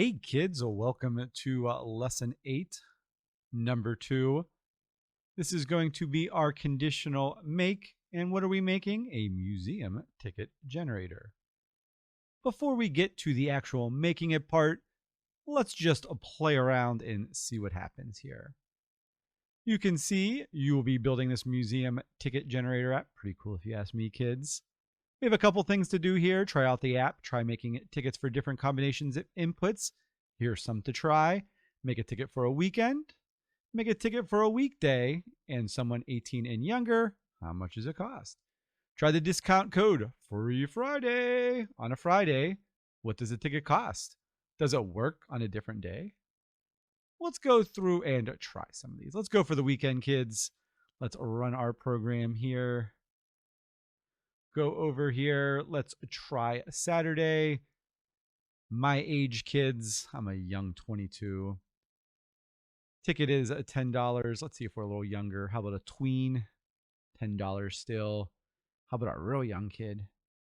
Hey kids, welcome to lesson 8, number 2. This is going to be our conditional make. And what are we making? A museum ticket generator. Before we get to the actual making it part, let's just play around and see what happens here. You can see you will be building this museum ticket generator app. Pretty cool if you ask me, kids. We have a couple things to do here. Try out the app, try making tickets for different combinations of inputs. Here's some to try. Make a ticket for a weekend, make a ticket for a weekday, and someone 18 and younger. How much does it cost? Try the discount code Free Friday on a Friday. What does the ticket cost? Does it work on a different day? Let's go through and try some of these. Let's go for the weekend, kids. Let's run our program here. Go over here. Let's try Saturday. My age, kids. I'm a young 22. Ticket is $10. Let's see if we're a little younger. How about a tween? $10 still. How about a real young kid?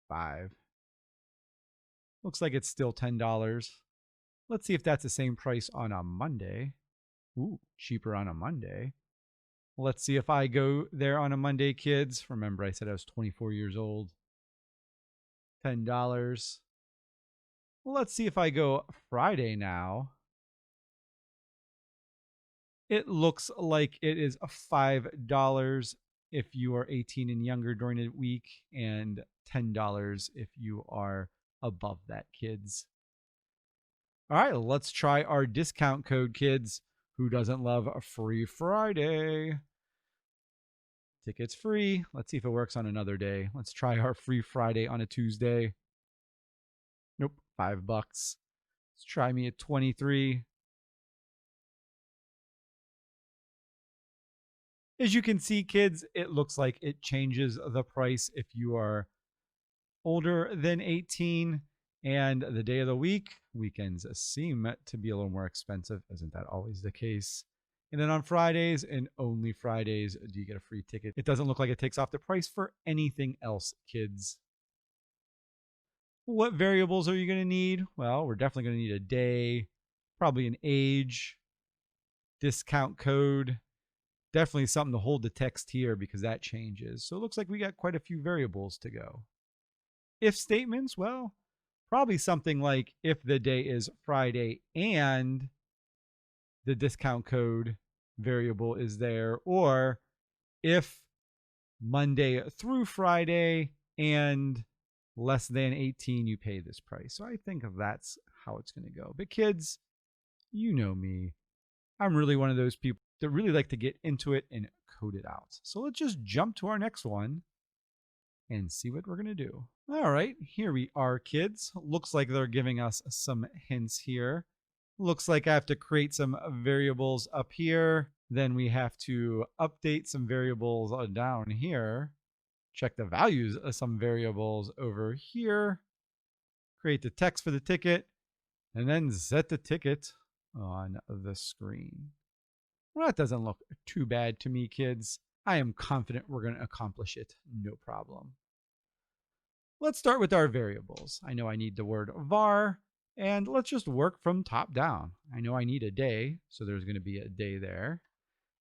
$5. Looks like it's still $10. Let's see if that's the same price on a Monday. Ooh, cheaper on a Monday. Let's see if I go there on a Monday, kids. Remember, I said I was 24 years old. $10. Let's see if I go Friday now. It looks like it is $5 if you are 18 and younger during the week, and $10 if you are above that, kids. All right, let's try our discount code, kids. Who doesn't love a Free Friday? Tickets free. Let's see if it works on another day. Let's try our Free Friday on a Tuesday. Nope, $5. Let's try me at 23. As you can see, kids, it looks like it changes the price if you are older than 18. And the day of the week, weekends seem to be a little more expensive. Isn't that always the case? And then on Fridays, and only Fridays, do you get a free ticket. It doesn't look like it takes off the price for anything else, kids. What variables are you going to need? Well, we're definitely going to need a day, probably an age, discount code. Definitely something to hold the text here because that changes. So it looks like we got quite a few variables to go. If statements, well, probably something like if the day is Friday and the discount code variable is there, or if Monday through Friday and less than 18, you pay this price. So I think that's how it's going to go. But kids, you know me. I'm really one of those people that really like to get into it and code it out. So let's just jump to our next one and see what we're going to do. All right, here we are, kids. Looks like they're giving us some hints here. Looks like I have to create some variables up here. Then we have to update some variables down here. Check the values of some variables over here. Create the text for the ticket. And then set the ticket on the screen. Well, that doesn't look too bad to me, kids. I am confident we're going to accomplish it, no problem. Let's start with our variables. I know I need the word var, and let's just work from top down. I know I need a day, so there's going to be a day there.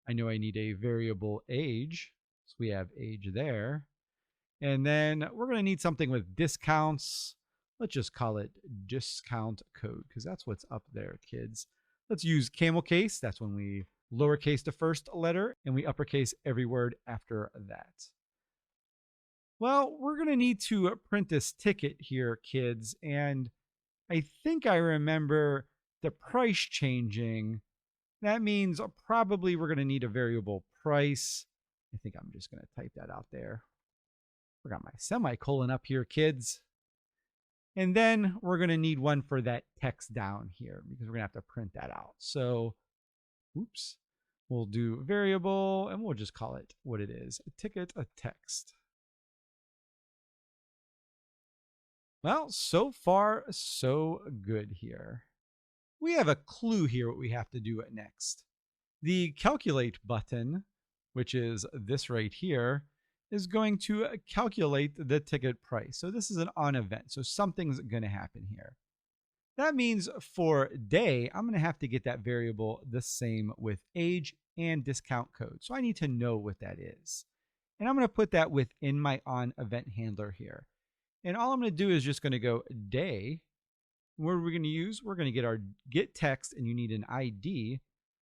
I know I need a variable age, so we have age there. And then we're going to need something with discounts. Let's just call it discount code because that's what's up there, kids. Let's use camel case. That's when we lowercase the first letter and we uppercase every word after that. Well, we're going to need to print this ticket here, kids. And I think I remember the price changing. That means probably we're going to need a variable price. I think I'm just going to type that out there. Forgot my semicolon up here, kids. And then we're going to need one for that text down here because we're going to have to print that out. So, oops, we'll do variable and we'll just call it what it is, a ticket, a text. Well, so far, so good here. We have a clue here what we have to do next. The calculate button, which is this right here, is going to calculate the ticket price. So this is an on event. So something's going to happen here. That means for day, I'm going to have to get that variable the same with age and discount code. So I need to know what that is. And I'm going to put that within my on event handler here. And all I'm going to do is just going to go day. What are we going to use? We're going to get our get text, and you need an ID.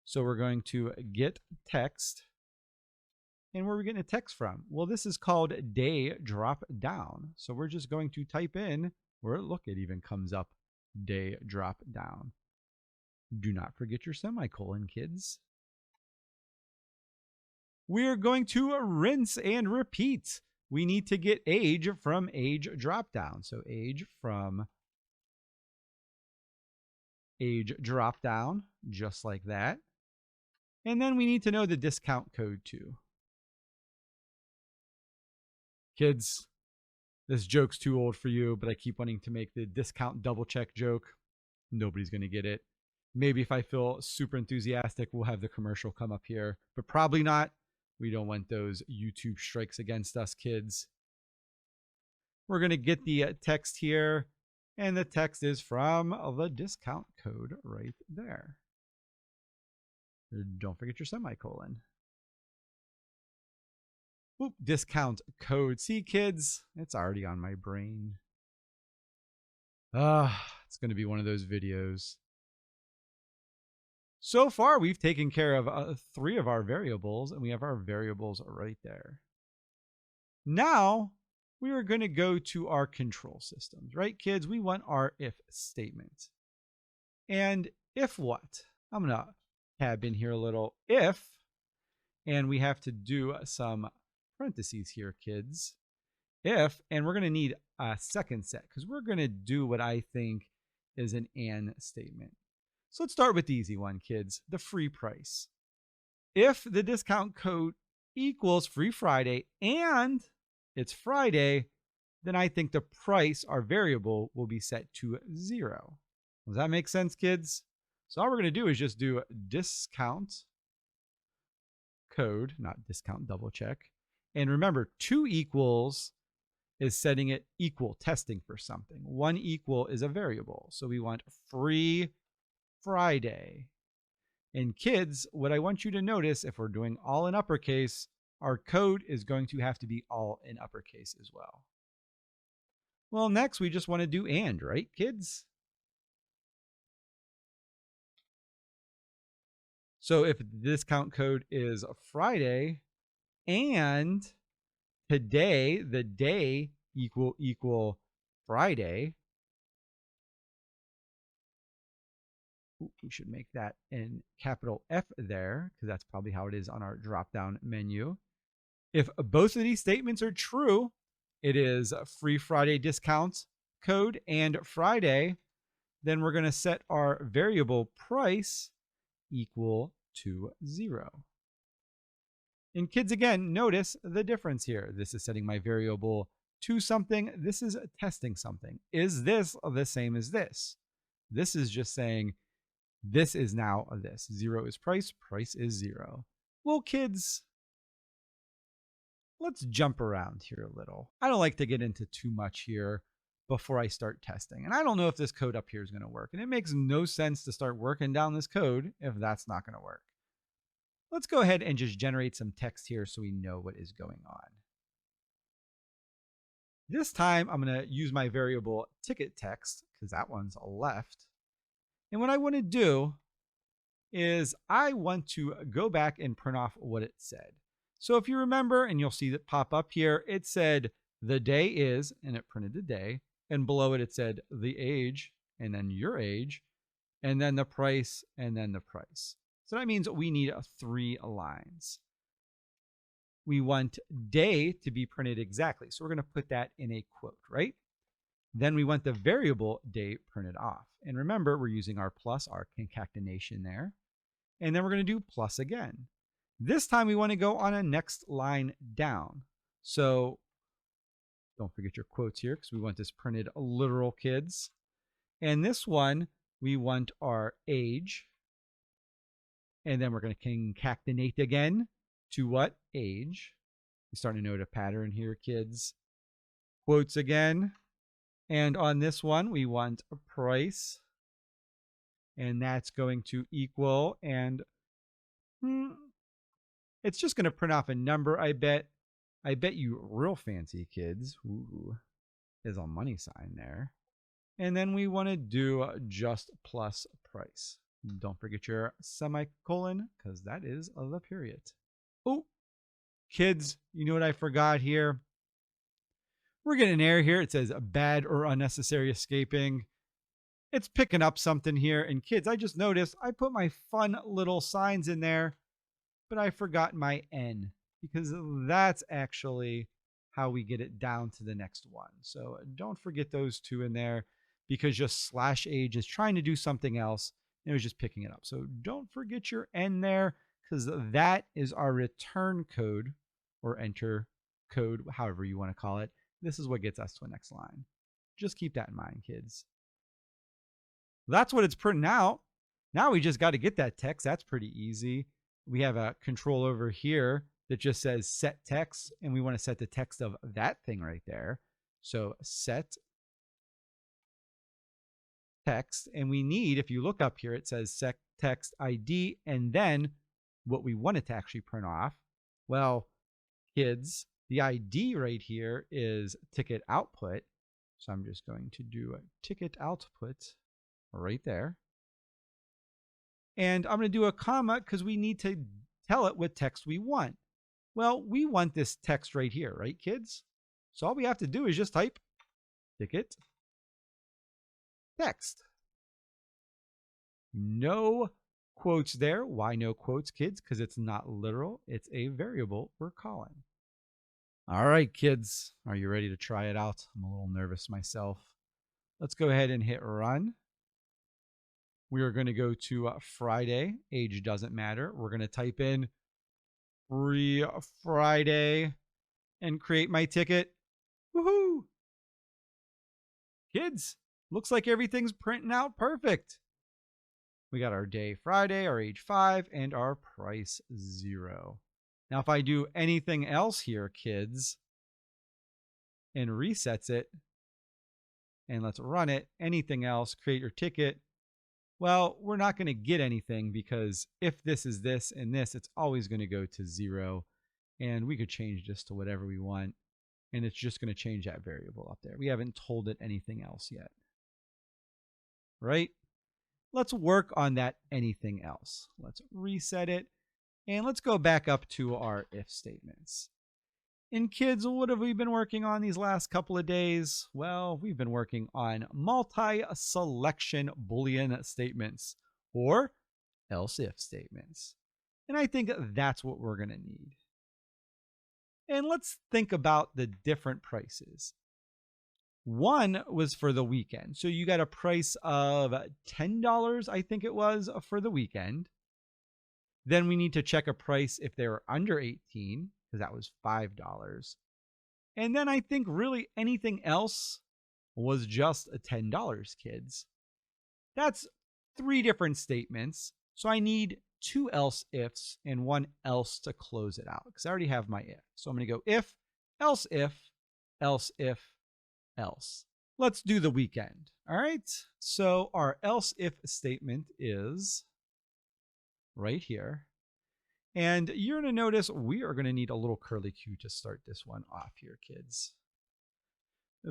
So we're going to get text. And where are we getting a text from? Well, this is called day drop down. So we're just going to type in where, look, it even comes up, day drop down. Do not forget your semicolon, kids. We're going to rinse and repeat. We need to get age from age drop down. So age from age drop down, just like that. And then we need to know the discount code too. Kids, this joke's too old for you, but I keep wanting to make the discount double check joke. Nobody's going to get it. Maybe if I feel super enthusiastic, we'll have the commercial come up here, but probably not. We don't want those YouTube strikes against us, kids. We're going to get the text here, and the text is from the discount code right there. Don't forget your semicolon. Oop, discount code. See, kids, it's already on my brain. It's going to be one of those videos. So far, we've taken care of 3 of our variables, and we have our variables right there. Now, we are going to go to our control systems, right, kids? We want our if statement. And if what? I'm going to tab in here a little. If, and we have to do some parentheses here, kids. If, and we're going to need a second set because we're going to do what I think is an and statement. So let's start with the easy one, kids, the free price. If the discount code equals Free Friday and it's Friday, then I think the price, our variable, will be set to 0. Does that make sense, kids? So all we're going to do is just do discount code, not discount double check. And remember, 2 equals is setting it equal, testing for something. 1 equal is a variable. So we want Free Friday. And kids, what I want you to notice, if we're doing all in uppercase, our code is going to have to be all in uppercase as well. Well, next we just want to do and, right, kids? So if the discount code is Friday and today, the day equal Friday. Ooh, we should make that in capital F there because that's probably how it is on our drop-down menu. If both of these statements are true, it is Free Friday discount code and Friday, then we're going to set our variable price equal to 0. And kids, again, notice the difference here. This is setting my variable to something. This is testing something. Is this the same as this? This is just saying this is now this. 0 is price. Price is 0. Well, kids, let's jump around here a little. I don't like to get into too much here before I start testing. And I don't know if this code up here is going to work. And it makes no sense to start working down this code if that's not going to work. Let's go ahead and just generate some text here so we know what is going on. This time, I'm going to use my variable ticket text because that one's left. And what I want to do is I want to go back and print off what it said. So if you remember, and you'll see that pop up here, it said the day is, and it printed the day. And below it, it said the age, and then your age, and then the price, and then the price. So that means we need 3 lines. We want day to be printed exactly. So we're going to put that in a quote, right? Then we want the variable day printed off. And remember, we're using our plus, our concatenation there. And then we're going to do plus again. This time we want to go on a next line down. So don't forget your quotes here because we want this printed literal, kids. And this one, we want our age. And then we're going to concatenate again to what? Age. You're starting to note a pattern here, kids. Quotes again. And on this one, we want a price. And that's going to equal, and it's just going to print off a number, I bet. I bet you real fancy kids. Ooh, there's a money sign there. And then we want to do just plus price. Don't forget your semicolon, because that is the period. Oh, kids, you know what I forgot here? We're getting an error here. It says bad or unnecessary escaping. It's picking up something here. And kids, I just noticed I put my fun little signs in there, but I forgot my N, because that's actually how we get it down to the next one. So don't forget those two in there, because just /age is trying to do something else. And it was just picking it up. So don't forget your N there, because that is our return code, or enter code, however you want to call it. This is what gets us to the next line. Just keep that in mind, kids. That's what it's printing out. Now we just got to get that text. That's pretty easy. We have a control over here that just says set text, and we want to set the text of that thing right there. So set text, and we need, if you look up here, it says set text ID, and then what we want it to actually print off. Well, kids, the ID right here is ticket output. So I'm just going to do a ticket output right there. And I'm going to do a comma because we need to tell it what text we want. Well, we want this text right here, right, kids? So all we have to do is just type ticket text. No quotes there. Why no quotes, kids? Because it's not literal. It's a variable we're calling. All right, kids. Are you ready to try it out? I'm a little nervous myself. Let's go ahead and hit run. We are going to go to Friday. Age doesn't matter. We're going to type in free Friday and create my ticket. Woohoo! Kids, looks like everything's printing out perfect. We got our day Friday, our age 5, and our price 0. Now, if I do anything else here, kids, and resets it, and let's run it, anything else, create your ticket, well, we're not going to get anything, because if this is this and this, it's always going to go to 0. And we could change this to whatever we want. And it's just going to change that variable up there. We haven't told it anything else yet. Right? Let's work on that anything else. Let's reset it. And let's go back up to our if statements. And kids, what have we been working on these last couple of days? Well, we've been working on multi-selection Boolean statements, or else if statements. And I think that's what we're going to need. And let's think about the different prices. One was for the weekend. So you got a price of $10, I think it was, for the weekend. Then we need to check a price if they were under 18, because that was $5. And then I think really anything else was just $10, kids. That's 3 different statements. So I need 2 else ifs and 1 else to close it out, because I already have my if. So I'm going to go if, else if, else if, else. Let's do the weekend. All right. So our else if statement is right here. And you're going to notice we are going to need a little curly Q to start this one off here, kids,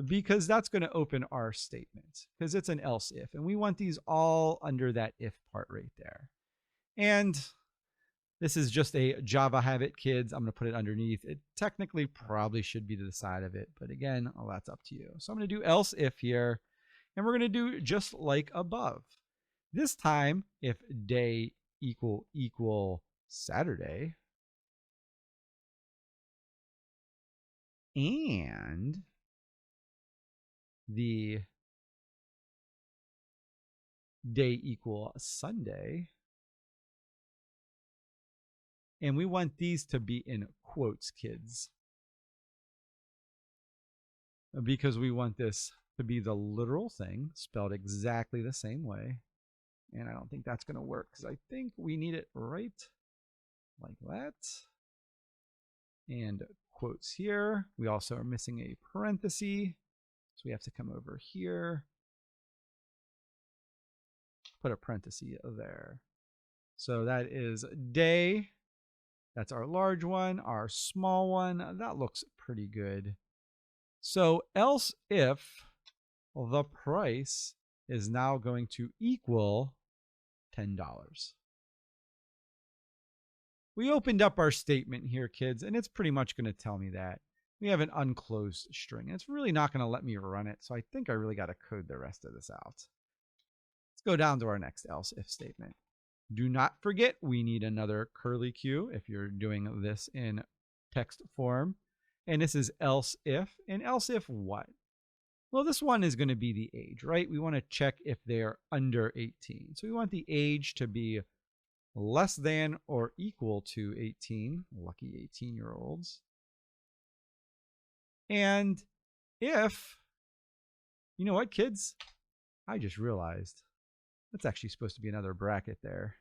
because that's going to open our statement, because it's an else if, and we want these all under that if part right there. And this is just a Java habit, kids. I'm going to put it underneath. It technically probably should be to the side of it, but again, well, that's up to you. So I'm going to do else if here, and we're going to do just like above. This time, if day equal Saturday, and the day equal Sunday, and we want these to be in quotes, kids, because we want this to be the literal thing spelled exactly the same way. And I don't think that's going to work, because I think we need it right like that. And quotes here. We also are missing a parenthesis, so we have to come over here, put a parenthesis there. So that is day. That's our large one. Our small one, that looks pretty good. So else if the price is now going to equal $10. We opened up our statement here, kids, and it's pretty much going to tell me that. We have an unclosed string. It's really not going to let me run it, so I think I really got to code the rest of this out. Let's go down to our next else if statement. Do not forget we need another curly Q if you're doing this in text form. And this is else if. And else if what? Well, this one is going to be the age, right? We want to check if they're under 18. So we want the age to be less than or equal to 18. Lucky 18-year-olds. And if, you know what, kids? I just realized that's actually supposed to be another bracket there.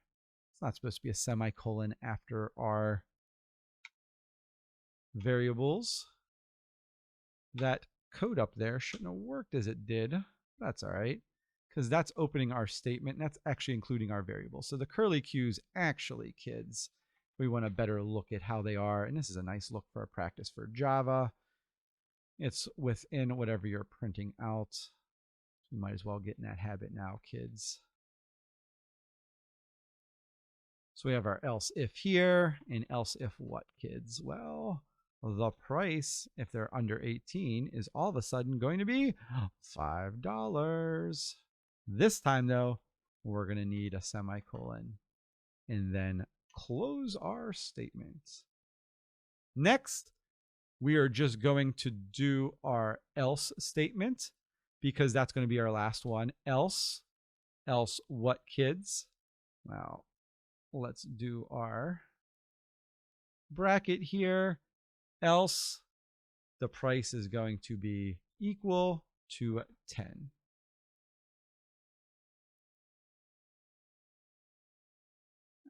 It's not supposed to be a semicolon after our variables. That code up there shouldn't have worked as it did. That's all right, because that's opening our statement, and that's actually including our variables. So the curly Q's actually, kids, we want a better look at how they are. And this is a nice look for a practice for Java. It's within whatever you're printing out. You might as well get in that habit now, kids. So we have our else if here, and else if what, kids? Well, the price, if they're under 18, is all of a sudden going to be $5. This time, though, we're going to need a semicolon and then close our statement. Next, we are just going to do our else statement because that's going to be our last one. Else what, kids? Well, let's do our bracket here. Else the price is going to be equal to 10.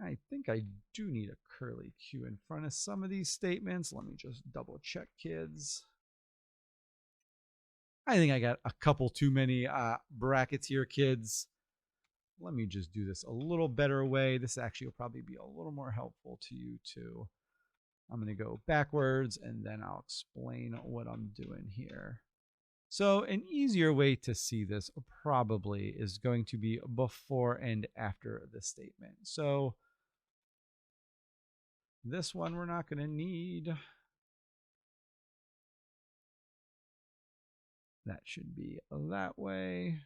I think I do need a curly Q in front of some of these statements. Let me just double check, kids. I think I got a couple too many brackets here, kids. Let me just do this a little better way. This actually will probably be a little more helpful to you too. I'm going to go backwards and then I'll explain what I'm doing here. So an easier way to see this probably is going to be before and after the statement. So this one we're not going to need. That should be that way.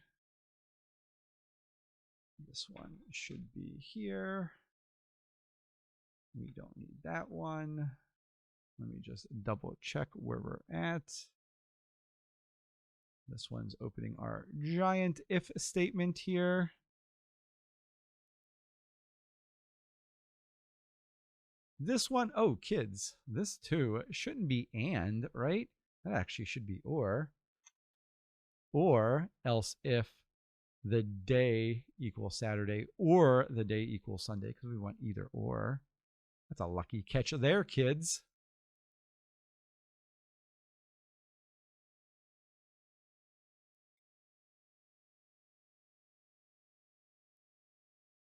This one should be here. We don't need that one. Let me just double check where we're at. This one's opening our giant if statement here. This one, oh, kids, this too shouldn't be and, right? That actually should be or. Or else if the day equals Saturday or the day equals Sunday, because we want either or. That's a lucky catch there, kids.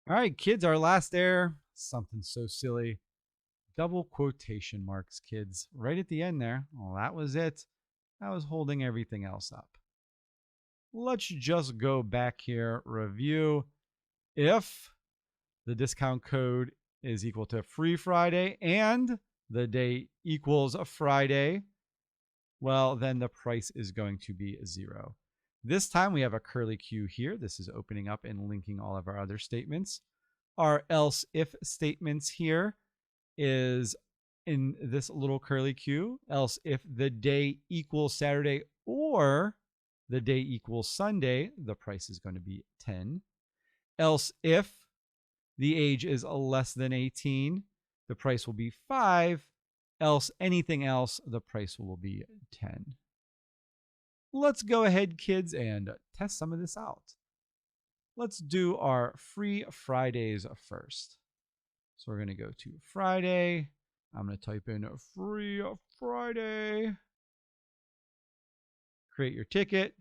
All right, kids, our last error, something so silly. Double quotation marks, kids, right at the end there. Well, that was it. That was holding everything else up. Let's just go back here, review. If the discount code is equal to Free Friday and the day equals a Friday, well, then the price is going to be 0. This time we have a curly Q here. This is opening up and linking all of our other statements. Our else if statements here is in this little curly Q. Else if the day equals Saturday or the day equals Sunday, the price is going to be 10. Else if the age is less than 18, the price will be 5. Else anything else, the price will be 10. Let's go ahead, kids, and test some of this out. Let's do our Free Fridays first. So we're going to go to Friday. I'm going to type in Free Friday. Create your ticket.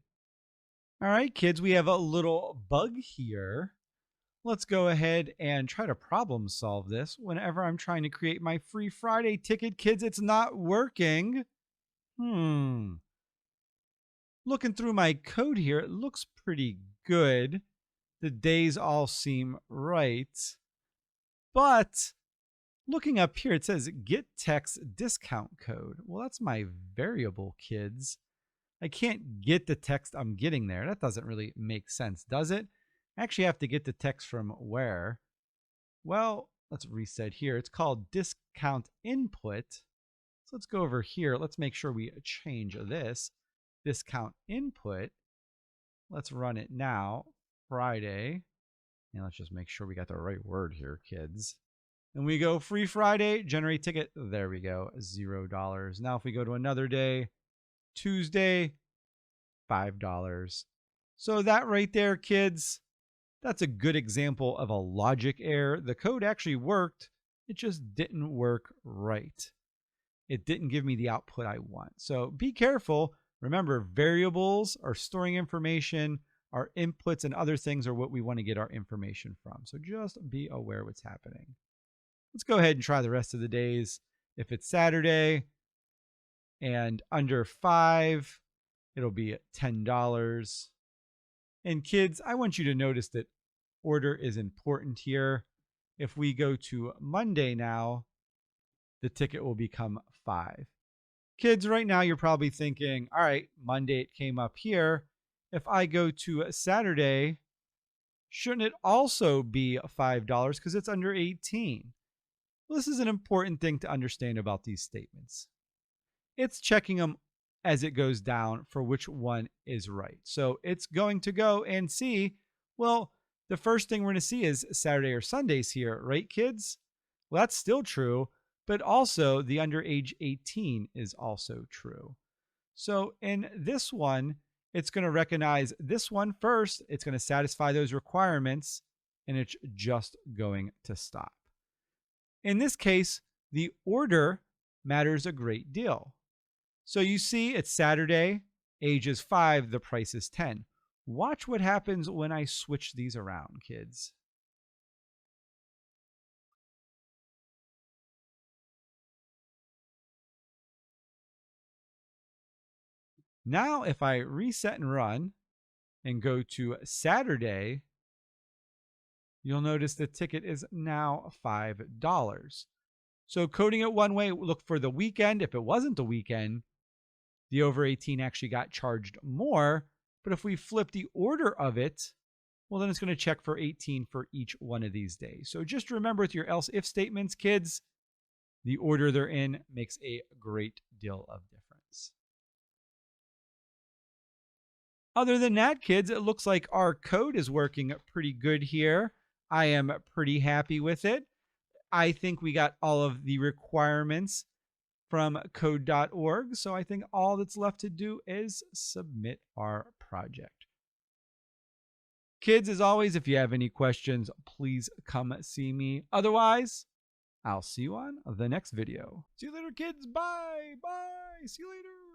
All right, kids, we have a little bug here. Let's go ahead and try to problem solve this. Whenever I'm trying to create my free Friday ticket, kids, it's not working. Looking through my code here, it looks pretty good. The days all seem right. But looking up here, it says get text discount code. Well, that's my variable, kids. I can't get the text I'm getting there. That doesn't really make sense, does it? I actually have to get the text from where? Well, let's reset here. It's called discount input. So let's go over here. Let's make sure we change this. Discount input. Let's run it now. Friday. And let's just make sure we got the right word here, kids. And we go free Friday, generate ticket. There we go, $0. Now if we go to another day, Tuesday, $5. So that right there, kids, that's a good example of a logic error. The code actually worked. It just didn't work right. It didn't give me the output I want. So be careful. Remember, variables are storing information. Our inputs and other things are what we want to get our information from. So just be aware what's happening. Let's go ahead and try the rest of the days. If it's Saturday and under 5, it'll be $10. And kids, I want you to notice that order is important here. If we go to Monday now, the ticket will become 5. Kids, right now you're probably thinking, all right, Monday it came up here. If I go to Saturday, shouldn't it also be $5 because it's under 18? Well, this is an important thing to understand about these statements. It's checking them as it goes down for which one is right. So it's going to go and see, well, the first thing we're going to see is Saturday or Sundays here, right, kids? Well, that's still true, but also the under age 18 is also true. So in this one, it's going to recognize this one first. It's going to satisfy those requirements, and it's just going to stop. In this case, the order matters a great deal. So you see it's Saturday, age is 5, the price is 10. Watch what happens when I switch these around, kids. Now, if I reset and run and go to Saturday, you'll notice the ticket is now $5. So coding it one way, look for the weekend. If it wasn't the weekend, the over 18 actually got charged more. But if we flip the order of it, well, then it's going to check for 18 for each one of these days. So just remember with your else if statements, kids, the order they're in makes a great deal of difference. Other than that, kids, it looks like our code is working pretty good here. I am pretty happy with it. I think we got all of the requirements from code.org. So I think all that's left to do is submit our project. Kids, as always, if you have any questions, please come see me. Otherwise, I'll see you on the next video. See you later, kids. Bye. Bye. See you later.